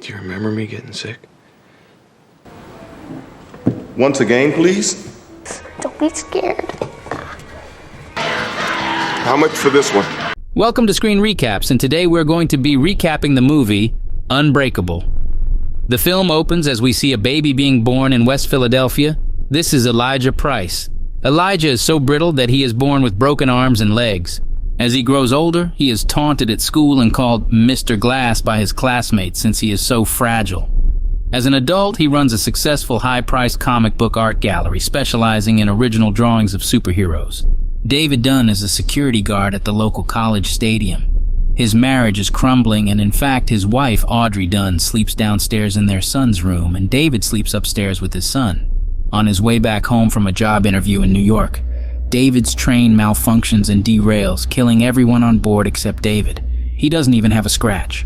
Do you remember me getting sick? Once again, please. Don't be scared. How much for this one? Welcome to Screen Recaps, and today we're going to be recapping the movie Unbreakable. The film opens as we see a baby being born in West Philadelphia. This is Elijah Price. Elijah is so brittle that he is born with broken arms and legs. As he grows older, he is taunted at school and called Mr. Glass by his classmates since he is so fragile. As an adult, he runs a successful high-priced comic book art gallery specializing in original drawings of superheroes. David Dunn is a security guard at the local college stadium. His marriage is crumbling, and in fact, his wife, Audrey Dunn, sleeps downstairs in their son's room, and David sleeps upstairs with his son. On his way back home from a job interview in New York, David's train malfunctions and derails, killing everyone on board except David. He doesn't even have a scratch.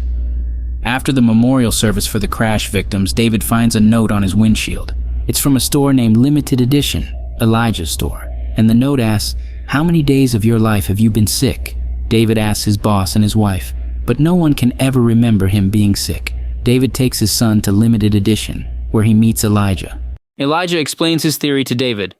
After the memorial service for the crash victims, David finds a note on his windshield. It's from a store named Limited Edition, Elijah's store, and the note asks, "How many days of your life have you been sick?" David asks his boss and his wife, but no one can ever remember him being sick. David takes his son to Limited Edition, where he meets Elijah. Elijah explains his theory to David.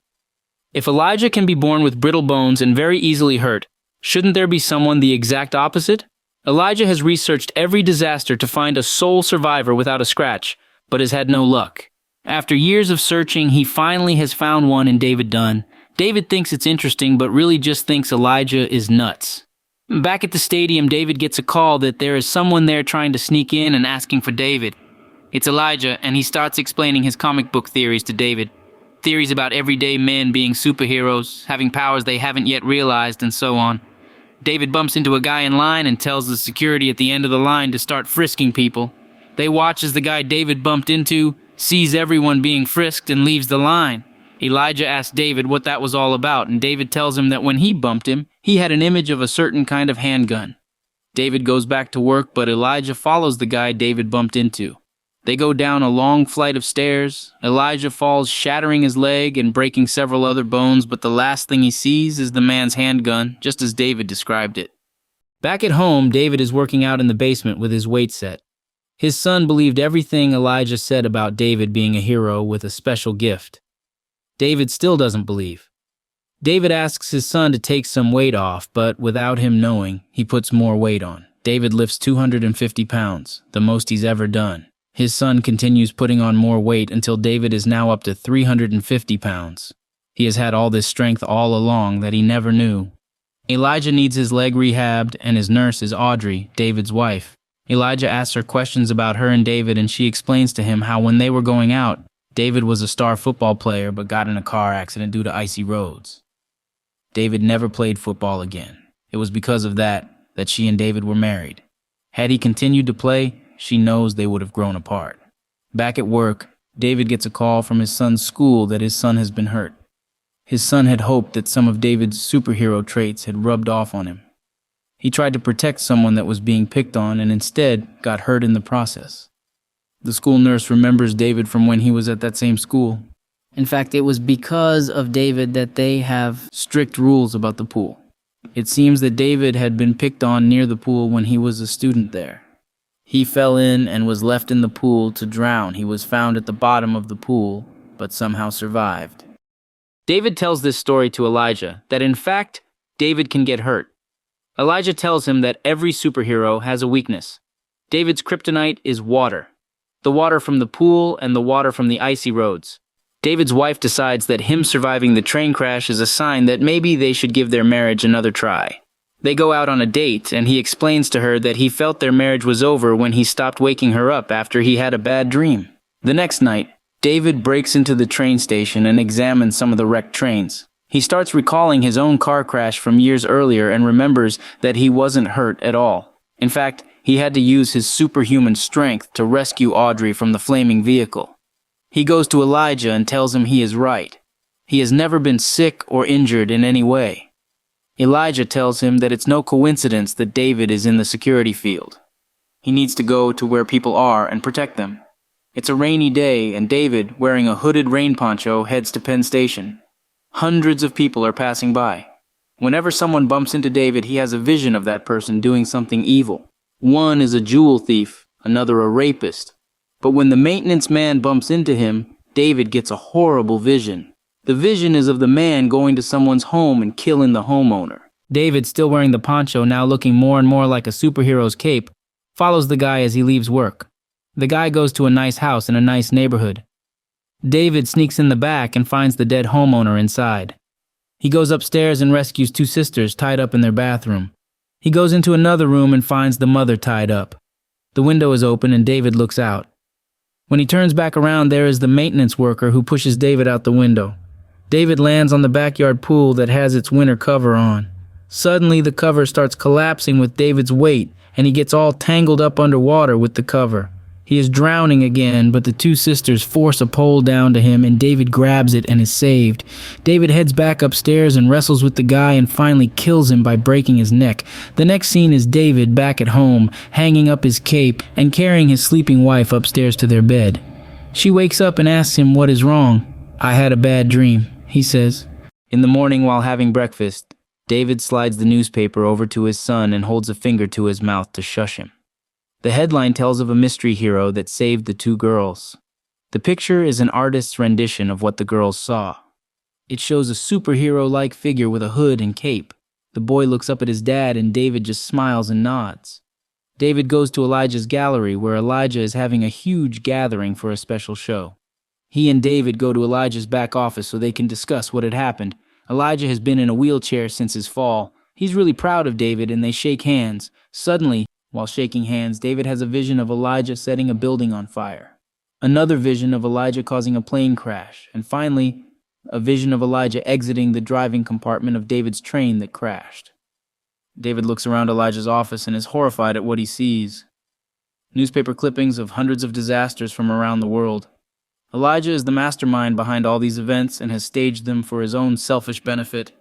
If Elijah can be born with brittle bones and very easily hurt, shouldn't there be someone the exact opposite? Elijah has researched every disaster to find a sole survivor without a scratch, but has had no luck. After years of searching, he finally has found one in David Dunn. David thinks it's interesting, but really just thinks Elijah is nuts. Back at the stadium, David gets a call that there is someone there trying to sneak in and asking for David. It's Elijah, and he starts explaining his comic book theories to David. Theories about everyday men being superheroes, having powers they haven't yet realized, and so on. David bumps into a guy in line and tells the security at the end of the line to start frisking people. They watch as the guy David bumped into sees everyone being frisked and leaves the line. Elijah asks David what that was all about, and David tells him that when he bumped him, he had an image of a certain kind of handgun. David goes back to work, but Elijah follows the guy David bumped into. They go down a long flight of stairs. Elijah falls, shattering his leg and breaking several other bones, but the last thing he sees is the man's handgun, just as David described it. Back at home, David is working out in the basement with his weight set. His son believed everything Elijah said about David being a hero with a special gift. David still doesn't believe. David asks his son to take some weight off, but without him knowing, he puts more weight on. David lifts 250 pounds, the most he's ever done. His son continues putting on more weight until David is now up to 350 pounds. He has had all this strength all along that he never knew. Elijah needs his leg rehabbed, and his nurse is Audrey, David's wife. Elijah asks her questions about her and David, and she explains to him how when they were going out, David was a star football player but got in a car accident due to icy roads. David never played football again. It was because of that she and David were married. Had he continued to play, she knows they would have grown apart. Back at work, David gets a call from his son's school that his son has been hurt. His son had hoped that some of David's superhero traits had rubbed off on him. He tried to protect someone that was being picked on and instead got hurt in the process. The school nurse remembers David from when he was at that same school. In fact, it was because of David that they have strict rules about the pool. It seems that David had been picked on near the pool when he was a student there. He fell in and was left in the pool to drown. He was found at the bottom of the pool, but somehow survived. David tells this story to Elijah, that in fact, David can get hurt. Elijah tells him that every superhero has a weakness. David's kryptonite is water. The water from the pool and the water from the icy roads. David's wife decides that him surviving the train crash is a sign that maybe they should give their marriage another try. They go out on a date, and he explains to her that he felt their marriage was over when he stopped waking her up after he had a bad dream. The next night, David breaks into the train station and examines some of the wrecked trains. He starts recalling his own car crash from years earlier and remembers that he wasn't hurt at all. In fact, he had to use his superhuman strength to rescue Audrey from the flaming vehicle. He goes to Elijah and tells him he is right. He has never been sick or injured in any way. Elijah tells him that it's no coincidence that David is in the security field. He needs to go to where people are and protect them. It's a rainy day, and David, wearing a hooded rain poncho, heads to Penn Station. Hundreds of people are passing by. Whenever someone bumps into David, he has a vision of that person doing something evil. One is a jewel thief, another a rapist, But when the maintenance man bumps into him, David gets a horrible vision. The vision is of the man going to someone's home and killing the homeowner. David, still wearing the poncho, now looking more and more like a superhero's cape, follows the guy as he leaves work. The guy goes to a nice house in a nice neighborhood. David sneaks in the back and finds the dead homeowner inside. He goes upstairs and rescues two sisters tied up in their bathroom. He goes into another room and finds the mother tied up. The window is open and David looks out. When he turns back around, there is the maintenance worker who pushes David out the window. David lands on the backyard pool that has its winter cover on. Suddenly, the cover starts collapsing with David's weight, and he gets all tangled up underwater with the cover. He is drowning again, but the two sisters force a pole down to him, and David grabs it and is saved. David heads back upstairs and wrestles with the guy and finally kills him by breaking his neck. The next scene is David back at home, hanging up his cape and carrying his sleeping wife upstairs to their bed. She wakes up and asks him what is wrong. "I had a bad dream," he says. In the morning, while having breakfast, David slides the newspaper over to his son and holds a finger to his mouth to shush him. The headline tells of a mystery hero that saved the two girls. The picture is an artist's rendition of what the girls saw. It shows a superhero-like figure with a hood and cape. The boy looks up at his dad and David just smiles and nods. David goes to Elijah's gallery where Elijah is having a huge gathering for a special show. He and David go to Elijah's back office so they can discuss what had happened. Elijah has been in a wheelchair since his fall. He's really proud of David and they shake hands. Suddenly, while shaking hands, David has a vision of Elijah setting a building on fire. Another vision of Elijah causing a plane crash. And finally, a vision of Elijah exiting the driving compartment of David's train that crashed. David looks around Elijah's office and is horrified at what he sees. Newspaper clippings of hundreds of disasters from around the world. Elijah is the mastermind behind all these events and has staged them for his own selfish benefit.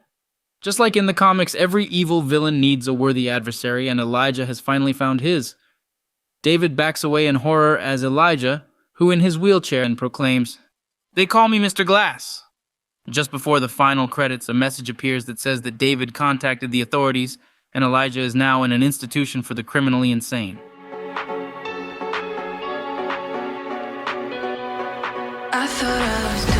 Just like in the comics, every evil villain needs a worthy adversary, and Elijah has finally found his. David backs away in horror as Elijah, who in his wheelchair and proclaims, "They call me Mr. Glass." Just before the final credits, a message appears that says that David contacted the authorities, and Elijah is now in an institution for the criminally insane. I thought I was